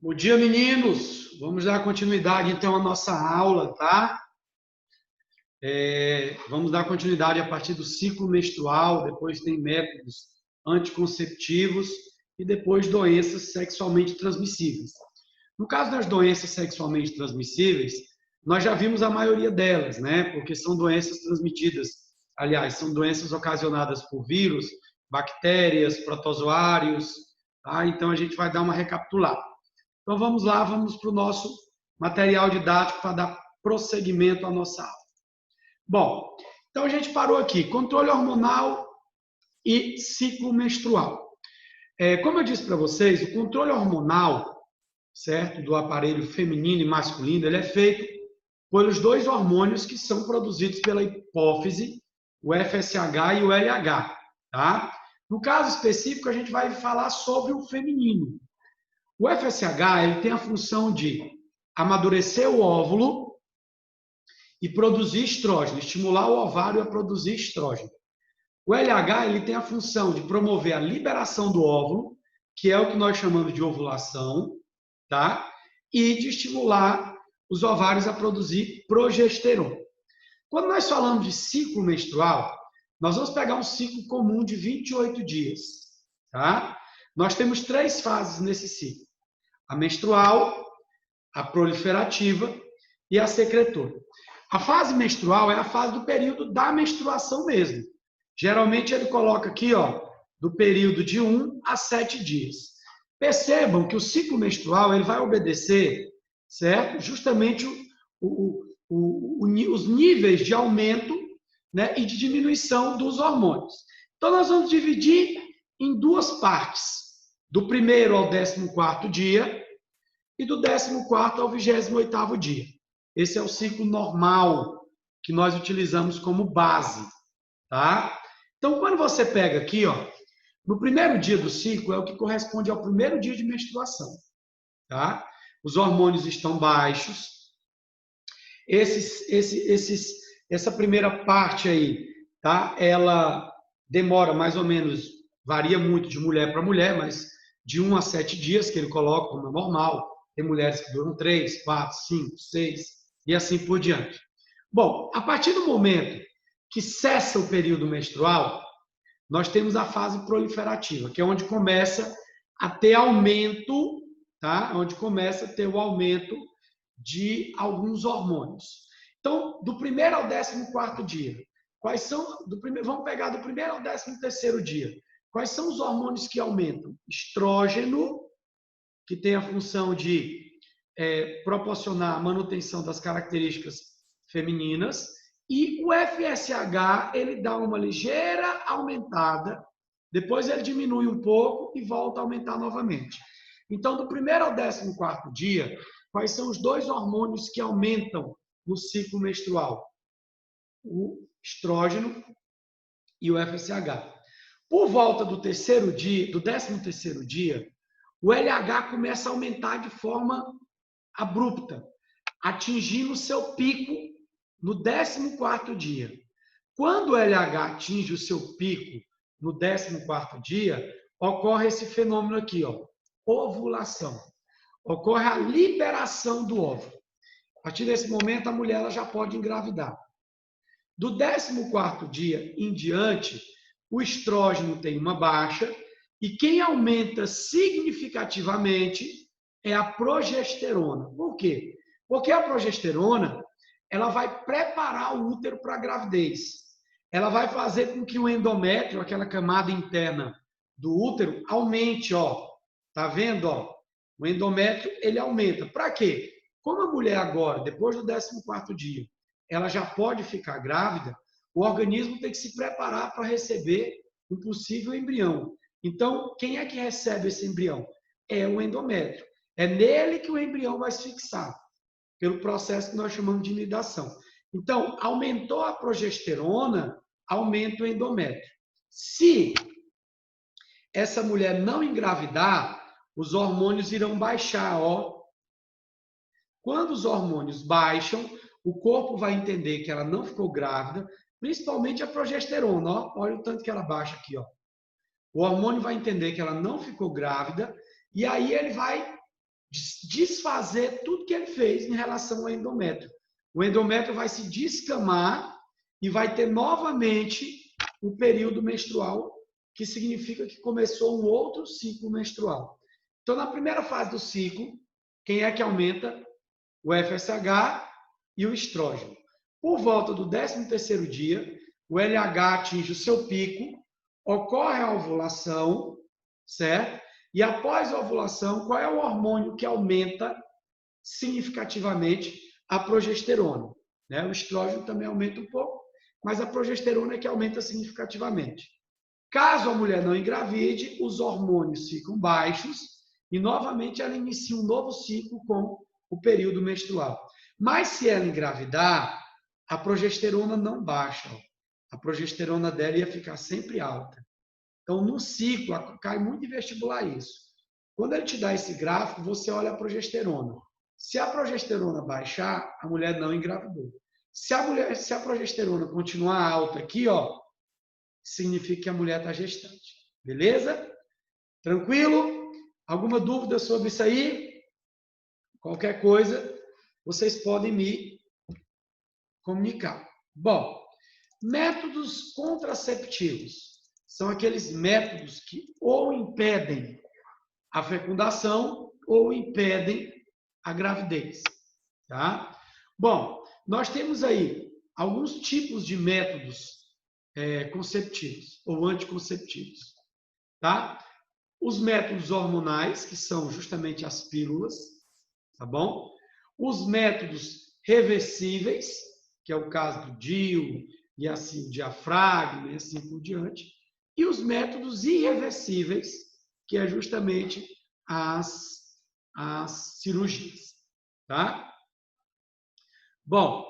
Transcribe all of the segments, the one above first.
Bom dia, meninos. Vamos dar continuidade, então, à nossa aula, tá? Vamos dar continuidade a partir do ciclo menstrual, depois tem métodos anticonceptivos e depois doenças sexualmente transmissíveis. No caso das doenças sexualmente transmissíveis, nós já vimos a maioria delas, né? Porque são doenças transmitidas, aliás, são doenças ocasionadas por vírus, bactérias, protozoários, tá? Então, a gente vai dar uma recapitulada. Então vamos lá, vamos para o nosso material didático para dar prosseguimento à nossa aula. Bom, então a gente parou aqui, controle hormonal e ciclo menstrual. Como eu disse para vocês, o controle hormonal, certo, do aparelho feminino e masculino, ele é feito pelos dois hormônios que são produzidos pela hipófise, o FSH e o LH, tá? No caso específico, a gente vai falar sobre o feminino. O FSH ele tem a função de amadurecer o óvulo e produzir estrógeno, estimular o ovário a produzir estrógeno. O LH ele tem a função de promover a liberação do óvulo, que é o que nós chamamos de ovulação, tá? E de estimular os ovários a produzir progesterona. Quando nós falamos de ciclo menstrual, nós vamos pegar um ciclo comum de 28 dias, tá? Nós temos três fases nesse ciclo: a menstrual, a proliferativa e a secretora. A fase menstrual é a fase do período da menstruação mesmo. Geralmente ele coloca aqui, ó, do período de 1 a 7 dias. Percebam que o ciclo menstrual ele vai obedecer, certo? Justamente os níveis de aumento, né, e de diminuição dos hormônios. Então nós vamos dividir em duas partes, do 1º ao 14º dia e do 14º ao 28º dia. Esse é o ciclo normal que nós utilizamos como base, tá? Então, quando você pega aqui, ó, no primeiro dia do ciclo é o que corresponde ao primeiro dia de menstruação, tá? Os hormônios estão baixos. Essa primeira parte aí, tá? Ela demora mais ou menos, varia muito de mulher para mulher, mas de 1 a 7 dias que ele coloca como normal. Tem mulheres que duram 3, 4, 5, 6 e assim por diante. Bom, a partir do momento que cessa o período menstrual, nós temos a fase proliferativa, que é onde começa a ter aumento, tá? Onde começa a ter o aumento de alguns hormônios. Então, do 1º ao 14º dia, quais são? Vamos pegar do 1º ao 13º dia. Quais são os hormônios que aumentam? Estrógeno, que tem a função de proporcionar a manutenção das características femininas, e o FSH, ele dá uma ligeira aumentada, depois ele diminui um pouco e volta a aumentar novamente. Então, do 1º ao 14º dia, quais são os dois hormônios que aumentam no ciclo menstrual? O estrógeno e o FSH. Por volta do 13º dia, o LH começa a aumentar de forma abrupta, atingindo seu pico no 14º dia. Quando o LH atinge o seu pico no 14º dia, ocorre esse fenômeno aqui, ó, ovulação. Ocorre a liberação do óvulo. A partir desse momento, a mulher ela já pode engravidar. Do 14º dia em diante, o estrógeno tem uma baixa e quem aumenta significativamente é a progesterona. Por quê? Porque a progesterona ela vai preparar o útero para a gravidez. Ela vai fazer com que o endométrio, aquela camada interna do útero, aumente, ó. Tá vendo, ó? O endométrio, ele aumenta. Para quê? Como a mulher agora, depois do 14º dia, ela já pode ficar grávida, o organismo tem que se preparar para receber um possível embrião. Então, quem é que recebe esse embrião? É o endométrio. É nele que o embrião vai se fixar, pelo processo que nós chamamos de nidação. Então, aumentou a progesterona, aumenta o endométrio. Se essa mulher não engravidar, os hormônios irão baixar, ó. Quando os hormônios baixam, o corpo vai entender que ela não ficou grávida, principalmente a progesterona, ó. Olha o tanto que ela baixa aqui, ó. O hormônio vai entender que ela não ficou grávida e aí ele vai desfazer tudo que ele fez em relação ao endométrio. O endométrio vai se descamar e vai ter novamente o período menstrual, que significa que começou um outro ciclo menstrual. Então, na primeira fase do ciclo, quem é que aumenta? O FSH e o estrógeno. Por volta do 13º dia, o LH atinge o seu pico, ocorre a ovulação, certo? E após a ovulação, qual é o hormônio que aumenta significativamente? A progesterona. O estrógeno também aumenta um pouco, mas a progesterona é que aumenta significativamente. Caso a mulher não engravide, os hormônios ficam baixos e novamente ela inicia um novo ciclo com o período menstrual. Mas se ela engravidar, a progesterona não baixa. A progesterona dela ia ficar sempre alta. Então, no ciclo, cai muito em vestibular isso. Quando ele te dá esse gráfico, você olha a progesterona. Se a progesterona baixar, a mulher não engravidou. Se a progesterona continuar alta aqui, ó, significa que a mulher está gestante. Beleza? Tranquilo? Alguma dúvida sobre isso aí? Qualquer coisa, vocês podem me comunicar. Bom, métodos contraceptivos são aqueles métodos que ou impedem a fecundação ou impedem a gravidez, tá? Bom, nós temos aí alguns tipos de métodos conceptivos ou anticonceptivos, tá? Os métodos hormonais, que são justamente as pílulas, tá bom? Os métodos reversíveis, que é o caso do DIU e assim o diafragma e assim por diante, e os métodos irreversíveis, que é justamente as cirurgias, tá? Bom,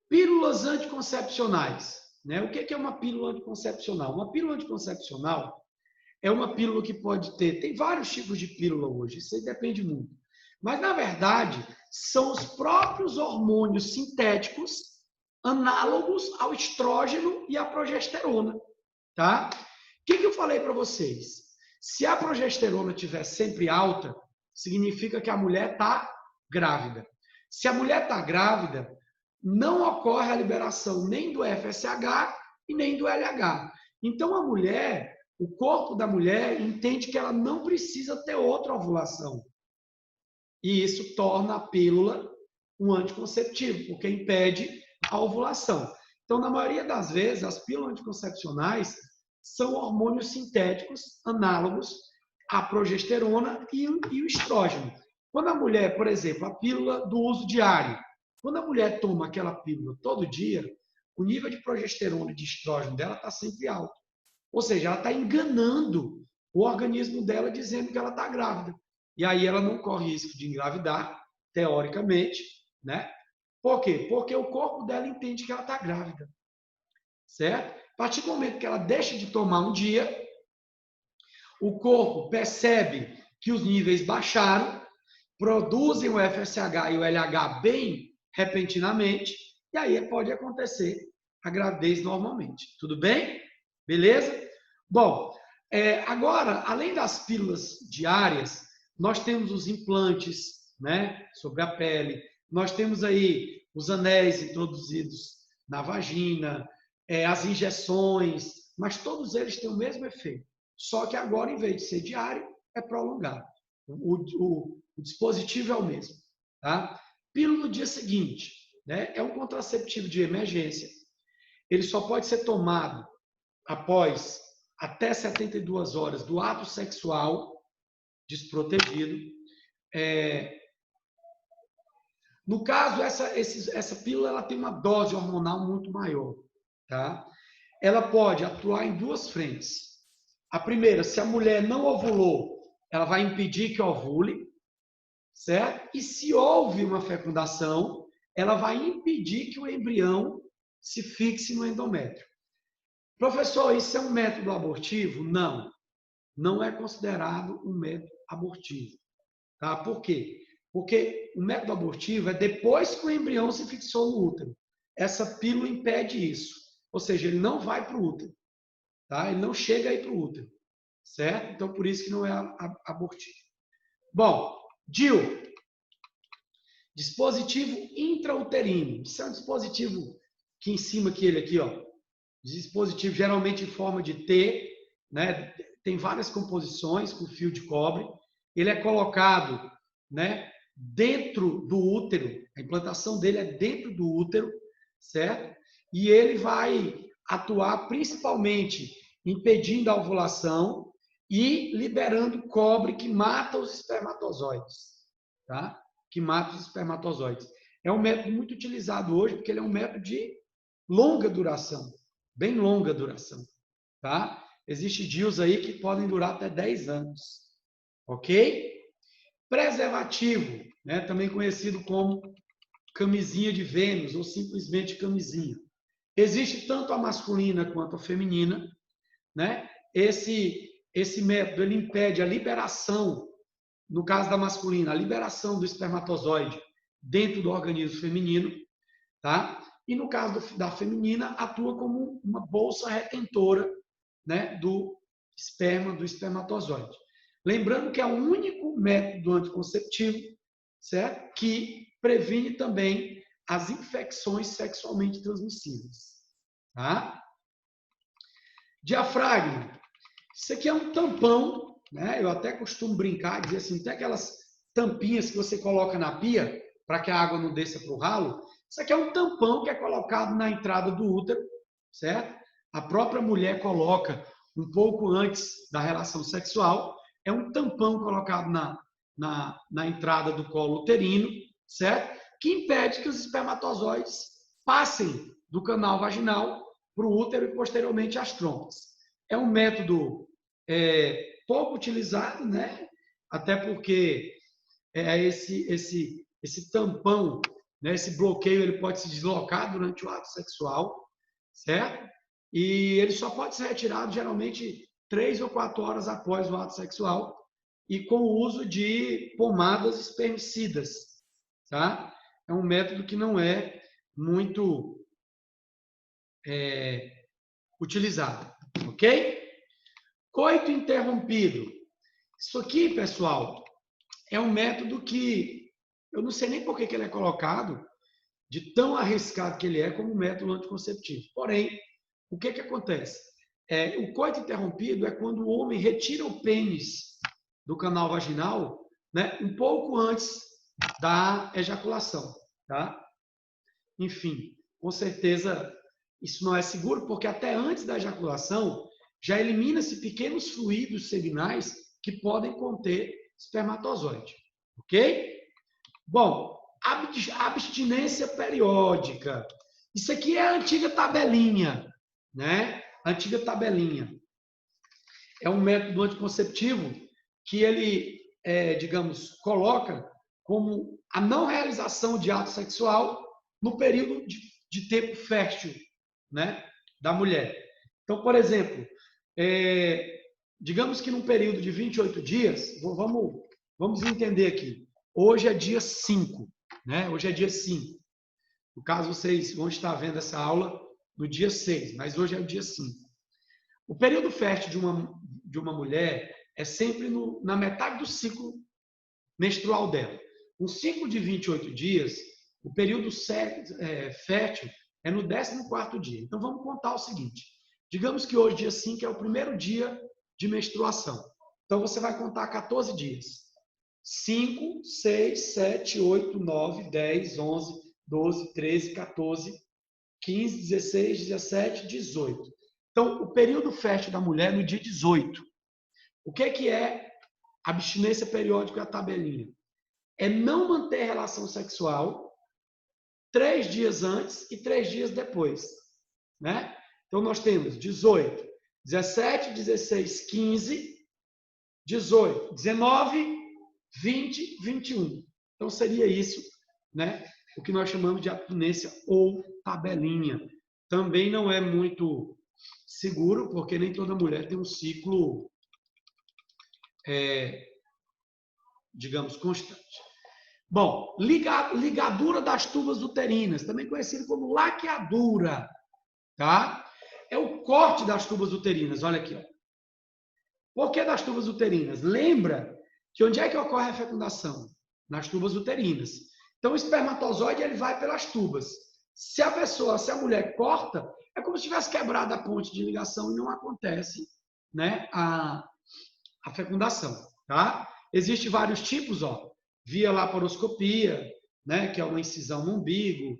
pílulas anticoncepcionais, né? O que é uma pílula anticoncepcional? Uma pílula anticoncepcional é uma pílula que pode ter, tem vários tipos de pílula hoje, isso aí depende muito. Mas, na verdade, são os próprios hormônios sintéticos análogos ao estrógeno e à progesterona, tá? O que eu falei para vocês? Se a progesterona estiver sempre alta, significa que a mulher está grávida. Se a mulher está grávida, não ocorre a liberação nem do FSH e nem do LH. Então, a mulher, o corpo da mulher entende que ela não precisa ter outra ovulação. E isso torna a pílula um anticonceptivo, porque impede a ovulação. Então, na maioria das vezes, as pílulas anticoncepcionais são hormônios sintéticos análogos à progesterona e o estrógeno. Quando a mulher, por exemplo, a pílula do uso diário, quando a mulher toma aquela pílula todo dia, o nível de progesterona e de estrógeno dela está sempre alto. Ou seja, ela está enganando o organismo dela dizendo que ela está grávida. E aí ela não corre risco de engravidar, teoricamente, né? Por quê? Porque o corpo dela entende que ela está grávida. Certo? A partir do momento que ela deixa de tomar um dia, o corpo percebe que os níveis baixaram, produzem o FSH e o LH bem repentinamente, e aí pode acontecer a gravidez normalmente. Tudo bem? Beleza? Bom, agora, além das pílulas diárias, nós temos os implantes, né, sobre a pele, nós temos aí os anéis introduzidos na vagina, as injeções, mas todos eles têm o mesmo efeito. Só que agora, em vez de ser diário, é prolongado. O dispositivo é o mesmo. Tá? Pílula no dia seguinte, né, é um contraceptivo de emergência. Ele só pode ser tomado após até 72 horas do ato sexual desprotegido. No caso, essa pílula ela tem uma dose hormonal muito maior. Tá? Ela pode atuar em duas frentes. A primeira, se a mulher não ovulou, ela vai impedir que ovule, certo? E se houve uma fecundação, ela vai impedir que o embrião se fixe no endométrio. Professor, isso é um método abortivo? Não, não é considerado um método abortivo. Tá? Por quê? Porque o método abortivo é depois que o embrião se fixou no útero. Essa pílula impede isso. Ou seja, ele não vai para o útero. Tá? Ele não chega aí para o útero. Certo? Então, por isso que não é abortivo. Bom, DIU, dispositivo intrauterino. Isso é um dispositivo que em cima que ele aqui, ó, dispositivo geralmente em forma de T, né? Tem várias composições com fio de cobre. Ele é colocado, né, dentro do útero. A implantação dele é dentro do útero, certo? E ele vai atuar principalmente impedindo a ovulação e liberando cobre que mata os espermatozoides, tá? Que mata os espermatozoides. É um método muito utilizado hoje porque ele é um método de longa duração, bem longa duração, tá? Existem DIUs aí que podem durar até 10 anos, ok? Preservativo, né? Também conhecido como camisinha de Vênus ou simplesmente camisinha. Existe tanto a masculina quanto a feminina, né? Esse método ele impede a liberação, no caso da masculina, a liberação do espermatozoide dentro do organismo feminino, tá? E no caso da feminina, atua como uma bolsa retentora, né, do esperma, do espermatozoide. Lembrando que é o único método anticonceptivo, certo? Que previne também as infecções sexualmente transmissíveis, tá? Diafragma. Isso aqui é um tampão, né? Eu até costumo brincar, dizer assim, tem aquelas tampinhas que você coloca na pia para que a água não desça para o ralo. Isso aqui é um tampão que é colocado na entrada do útero, certo? A própria mulher coloca um pouco antes da relação sexual. É um tampão colocado na entrada do colo uterino, certo? Que impede que os espermatozoides passem do canal vaginal para o útero e posteriormente às trompas. É um método pouco utilizado, né? Até porque esse tampão, né? Esse bloqueio, ele pode se deslocar durante o ato sexual, certo? E ele só pode ser retirado geralmente 3 ou 4 horas após o ato sexual e com o uso de pomadas espermicidas, tá? É um método que não é muito utilizado, ok? Coito interrompido. Isso aqui, pessoal, é um método que eu não sei nem por que ele é colocado, de tão arriscado que ele é como método anticonceptivo. Porém, o que acontece? O coito interrompido é quando o homem retira o pênis do canal vaginal, né, um pouco antes da ejaculação, tá? Enfim, com certeza isso não é seguro, porque até antes da ejaculação já elimina-se pequenos fluidos seminais que podem conter espermatozoide, ok? Bom, abstinência periódica. Isso aqui é a antiga tabelinha, né? A antiga tabelinha. É um método anticonceptivo que ele, digamos, coloca como a não realização de ato sexual no período de tempo fértil, né, da mulher. Então, por exemplo, digamos que num período de 28 dias, vamos entender aqui. Hoje é dia 5, né? Hoje é dia 5. No caso, vocês vão estar vendo essa aula no dia 6, mas hoje é o dia 5. O período fértil de uma mulher é sempre na metade do ciclo menstrual dela. Um ciclo de 28 dias, o período fértil é no 14º dia. Então, vamos contar o seguinte. Digamos que hoje, dia 5, é o primeiro dia de menstruação. Então, você vai contar 14 dias. 5, 6, 7, 8, 9, 10, 11, 12, 13, 14, 15, 16, 17, 18. Então, o período fértil da mulher é no dia 18. O que é abstinência periódica, a tabelinha? É não manter relação sexual 3 dias antes e 3 dias depois, né? Então, nós temos 18, 17, 16, 15, 18, 19, 20, 21. Então, seria isso, né? O que nós chamamos de abstinência ou tabelinha. Também não é muito seguro, porque nem toda mulher tem um ciclo, digamos, constante. Bom, ligadura das tubas uterinas, também conhecido como laqueadura, tá? É o corte das tubas uterinas, olha aqui, ó. Por que das tubas uterinas? Lembra que onde é que ocorre a fecundação? Nas tubas uterinas. Então, o espermatozoide ele vai pelas tubas. Se a mulher corta, é como se tivesse quebrado a ponte de ligação e não acontece, né, a fecundação. Tá? Existem vários tipos, ó, via laparoscopia, né, que é uma incisão no umbigo,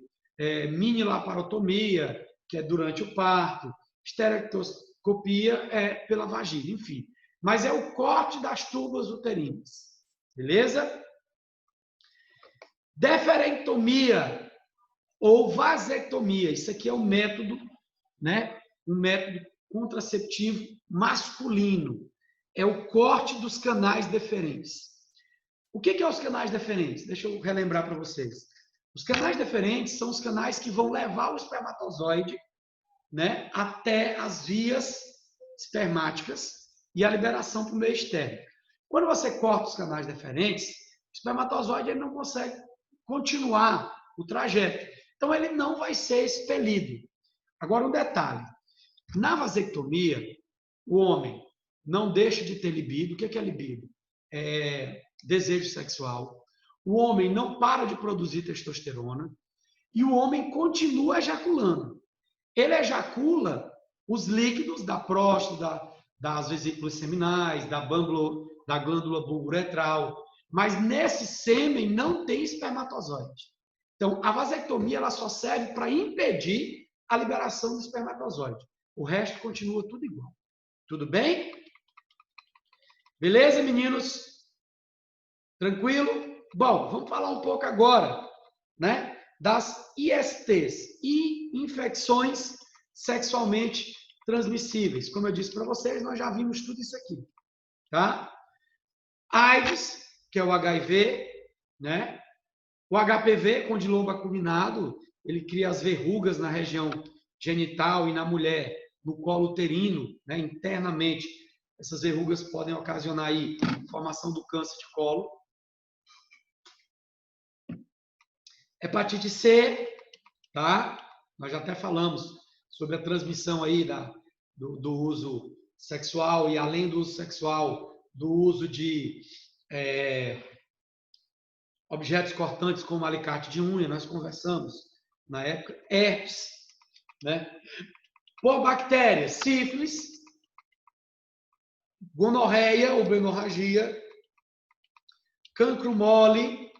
mini laparotomia, que é durante o parto, esterectoscopia é pela vagina, enfim. Mas é o corte das tubas uterinas. Beleza? Deferentomia ou vasectomia. Isso aqui é um método, né? Um método contraceptivo masculino. É o corte dos canais deferentes. O que são os canais deferentes? Deixa eu relembrar para vocês. Os canais deferentes são os canais que vão levar o espermatozoide, né, até as vias espermáticas e a liberação para o meio externo. Quando você corta os canais deferentes, o espermatozoide ele não consegue continuar o trajeto. Então, ele não vai ser expelido. Agora, um detalhe. Na vasectomia, o homem não deixa de ter libido. O que é libido? É desejo sexual. O homem não para de produzir testosterona. E o homem continua ejaculando. Ele ejacula os líquidos da próstata, das vesículas seminais, da glândula bulboretral, mas nesse sêmen não tem espermatozoide. Então, a vasectomia ela só serve para impedir a liberação do espermatozoide. O resto continua tudo igual. Tudo bem? Beleza, meninos? Tranquilo? Bom, vamos falar um pouco agora, né, das ISTs e infecções sexualmente transmissíveis. Como eu disse para vocês, nós já vimos tudo isso aqui, tá? AIDS, que é o HIV, né? O HPV, condiloma acuminado, ele cria as verrugas na região genital e na mulher, no colo uterino, né, internamente. Essas verrugas podem ocasionar aí formação do câncer de colo. Hepatite C, tá? Nós já até falamos sobre a transmissão aí do uso sexual e além do uso sexual, do uso de objetos cortantes como alicate de unha, nós conversamos na época, herpes, né? Por bactérias, sífilis, gonorreia ou hemorragia, cancro mole,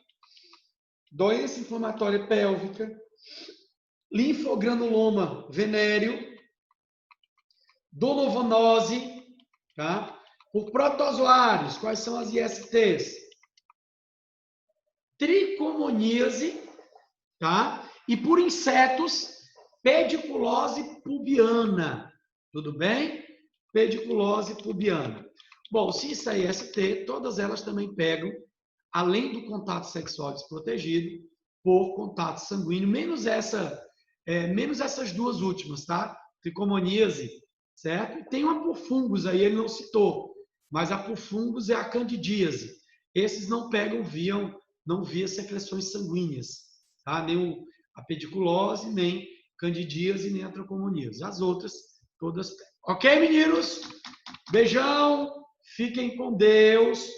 doença inflamatória pélvica, linfogranuloma venéreo, donovanose, tá? Por protozoários, quais são as ISTs? Tricomoníase, tá? E por insetos, pediculose pubiana. Tudo bem? Pediculose pubiana. Bom, se isso é IST, todas elas também pegam, além do contato sexual desprotegido, por contato sanguíneo, menos essas duas últimas, tá? Tricomoníase, certo? E tem uma por fungos aí, ele não citou, mas a por fungos é a candidíase. Esses não pegam não via secreções sanguíneas, tá? Nem a pediculose, nem candidíase, nem a tricomoníase. As outras, todas pegam. Ok, meninos? Beijão, fiquem com Deus.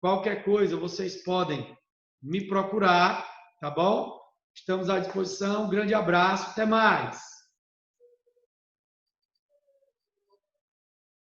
Qualquer coisa, vocês podem me procurar, tá bom? Estamos à disposição. Um grande abraço, até mais.